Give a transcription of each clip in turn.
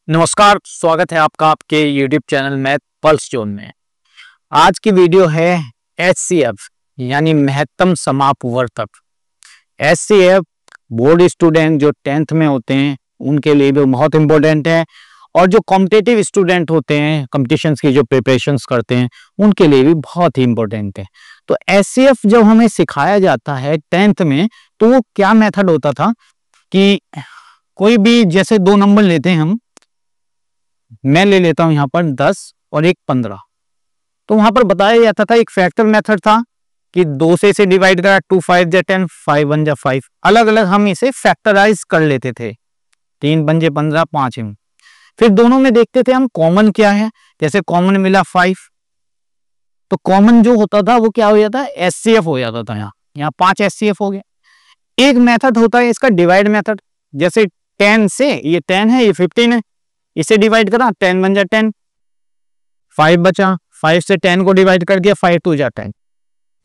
नमस्कार, स्वागत है आपका आपके YouTube channel math pulse zone में। आज की वीडियो है HCF यानी महत्तम समापवर्तक। HCF बोर्ड स्टूडेंट जो 10th में होते हैं उनके लिए भी बहुत इंपॉर्टेंट है और जो कॉम्पिटिटिव स्टूडेंट होते हैं, कॉम्पिटिशन्स की जो प्रिपरेशंस करते हैं उनके लिए भी बहुत ही इंपॉर्टेंट है। तो HCF जब हमें सिखाया जाता है 10th में तो वो क्या मेथड होता था कि कोई भी जैसे दो नंबर लेते हैं, मैं ले लेता हूं यहां पर 10 और एक 15। तो वहां पर बताया जाता था एक फैक्टर मेथड था कि 2 से इसे डिवाइड करा, 2 5 जा 10, 5 1 जा 5, अलग अलग हम इसे फैक्टराइज कर लेते थे। 3 5 जा 15, 5 में फिर दोनों में देखते थे हम कॉमन क्या है। जैसे कॉमन मिला 5 तो कॉमन जो होता था वो क्या हो जाता है, HCF हो जाता था। यहाँ 5 HCF हो गया। एक मेथड होता है इसका डिवाइड मेथड। जैसे 10 से ये 10 है, ये 15 है, इसे डिवाइड करा, 10 1 जा 10, 5 बचा, 5 से 10 को डिवाइड कर दिया, 5 2 जा 10।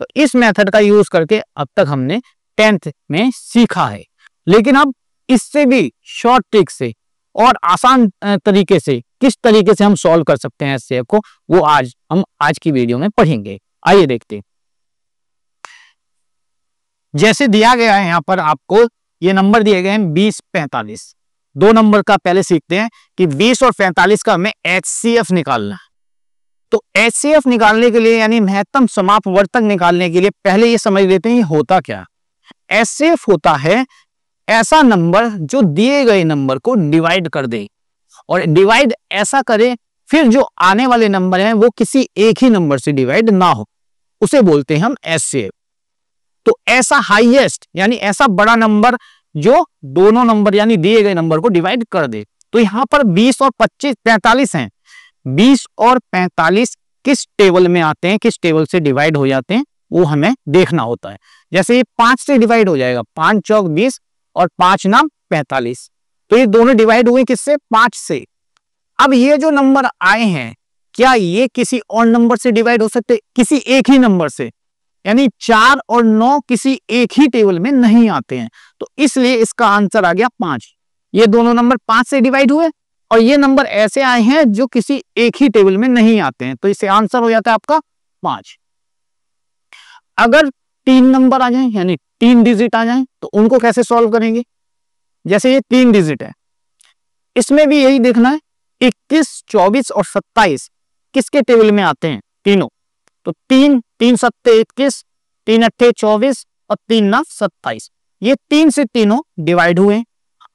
तो इस मेथड का यूज करके अब तक हमने 10th में सीखा है। लेकिन अब इससे भी शॉर्ट ट्रिक से और आसान तरीके से किस तरीके से हम सॉल्व कर सकते हैं HCF को, वो हम आज की वीडियो में पढ़ेंगे। आइए देखते हैं। जैसे दिया गया है यहाँ पर आपको ये नंबर दिए गए हैं 20 45। दो नंबर का पहले सीखते हैं कि 20 और 45 का हमें HCF निकालना है। तो HCF निकालने के लिए यानी महत्तम समापवर्तक निकालने के लिए पहले ये समझ लेते हैं ये होता क्या। HCF होता है ऐसा नंबर जो दिए गए नंबर को डिवाइड कर दे, और डिवाइड ऐसा करे फिर जो आने वाले नंबर हैं वो किसी एक ही नंबर से डिवाइड ना हो, उसे बोलते हैं हम HCF। तो ऐसा हाईएस्ट यानी ऐसा बड़ा नंबर जो दोनों नंबर यानी दिए गए नंबर को डिवाइड कर दे। तो यहां पर 20 और 45 हैं। 20 और 45 किस टेबल में आते हैं, किस टेबल से डिवाइड हो जाते हैं, वो हमें देखना होता है। जैसे ये 5 से डिवाइड हो जाएगा, 5 चौक 20 और 5 नाम 45। तो ये दोनों डिवाइड हुए किससे, 5 से। अब ये जो नंबर आए हैं क्या ये किसी और नंबर से डिवाइड हो सकते, किसी एक ही नंबर से, यानी 4 और 9 किसी एक ही टेबल में नहीं आते हैं। तो इसलिए इसका आंसर आ गया 5। ये दोनों नंबर 5 से डिवाइड हुए और ये नंबर ऐसे आए हैं जो किसी एक ही टेबल में नहीं आते हैं, तो इससे आंसर हो जाता है आपका 5। अगर 3 नंबर आ जाए यानी 3 डिजिट आ जाए तो उनको कैसे सॉल्व करेंगे। जैसे ये 3 डिजिट है, इसमें भी यही देखना है 21 24 और 27 किसके टेबल में आते हैं, तीनों। तो 3 3 7 21, 3 8 24 और 3 9 27, ये 3 से तीनों डिवाइड हुए।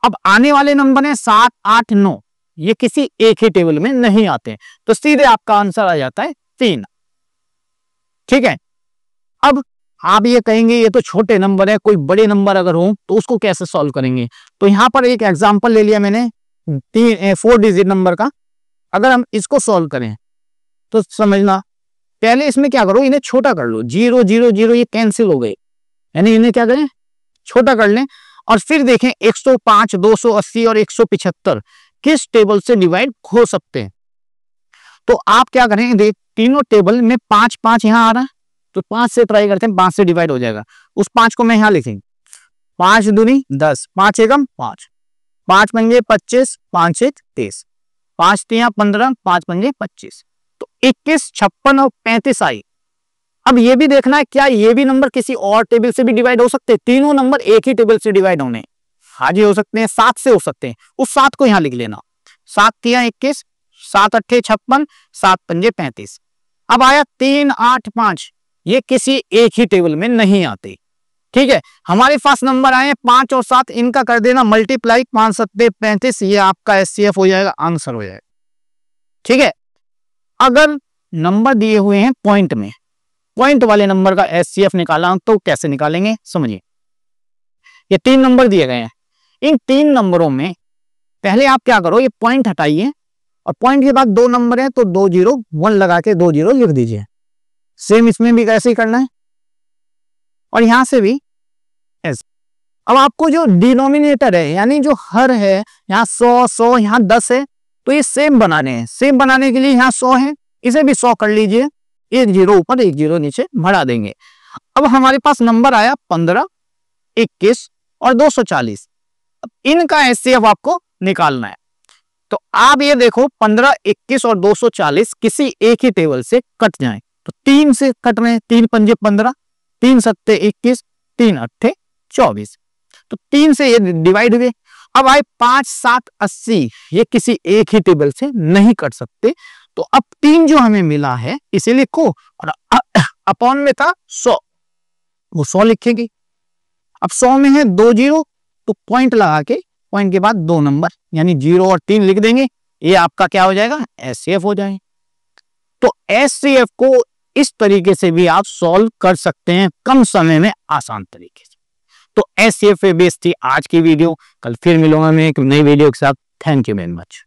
अब आने वाले नंबर है 7 8 9, ये किसी एक ही टेबल में नहीं आते, तो सीधे आपका आंसर आ जाता है 3। ठीक है। अब आप ये कहेंगे ये तो छोटे नंबर है, कोई बड़े नंबर अगर हो तो उसको कैसे सॉल्व करेंगे। तो यहां पर एक एग्जांपल ले लिया मैंने 4 डिजिट नंबर का। अगर हम इसको सॉल्व करें तो समझना, पहले इसमें क्या करो, इन्हें छोटा कर लो। 0 0 0 ये कैंसिल हो गए, यानी इन्हें क्या करें, छोटा कर लें। और फिर देखें 105 280 और 175 किस टेबल से डिवाइड हो सकते हैं। तो आप क्या करें, देख तीनों टेबल में 5 5 यहां आ रहा है, तो 5 से ट्राई करते हैं, 5 से डिवाइड हो जाएगा। उस 5 को मैं यहां लिखेंगे, 5 दूनी 10, 5 एकम 5, 5 पंजे 25, 5 1 30, 5 3 15, 5 पंजे 25। तो 21 56 और 35 आई। अब ये भी देखना है क्या ये भी नंबर किसी और टेबल से भी डिवाइड हो सकते हैं। तीनों नंबर एक ही टेबल से डिवाइड होने, हाजी हो सकते हैं, 7 से हो सकते हैं। उस 7 को यहां लिख लेना, 7 3 21, 7 8 56, 7 पंजे 35। अब आया 3 8 5, ये किसी एक ही टेबल में नहीं आते। ठीक है, हमारे पास नंबर आए 5 और 7, इनका कर देना मल्टीप्लाई, 5 7 35, ये आपका HCF हो जाएगा, आंसर हो जाएगा। ठीक है। अगर नंबर दिए हुए हैं पॉइंट में, पॉइंट वाले नंबर का HCF निकालना तो कैसे निकालेंगे, समझिए। ये 3 नंबर दिए गए हैं, इन 3 नंबरों में पहले आप क्या करो, ये पॉइंट हटाइए और पॉइंट के बाद 2 नंबर है तो 2 0 1 लगा के 2 0 लिख दीजिए। सेम इसमें भी कैसे ही करना है, और यहां से भी ऐसे। अब आपको जो डिनोमिनेटर है यानी जो हर है, यहाँ 100 100 यहाँ 10 है, तो ये सेम बनाने हैं। सेम बनाने के लिए यहाँ 100 है, इसे भी 100 कर लीजिए, 1 0 ऊपर 1 0 नीचे बढ़ा देंगे। अब हमारे पास नंबर आया 15 21 और 240। अब इनका HCF आपको निकालना है। तो आप ये देखो 15, 21 और 240 किसी एक ही टेबल से कट जाएं, तो 3 से कट रहे हैं, 3 पंजे 15, 3 सत्ते 21, 3 अट्ठे 24, तो 3 से ये डिवाइड हुए। अब आए 5, 7, 80, ये किसी एक ही टेबल से नहीं कट सकते, तो अब 3 जो हमें मिला है इसे लिखो, और अपॉन में था 100, वो 100 लिखेंगे। अब 100 में है 2 जीरो, तो पॉइंट लगा के पॉइंट के बाद 2 नंबर यानी 0 और 3 लिख देंगे, ये आपका क्या हो जाएगा, एचसीएफ हो जाएगा। तो एचसीएफ को इस तरीके से भी आप सॉल्व कर सकते हैं कम समय में आसान तरीके से। तो एचसीएफ पे बेस्ड थी आज की वीडियो, कल फिर मिलूंगा मैं एक नई वीडियो के साथ। Thank you very much.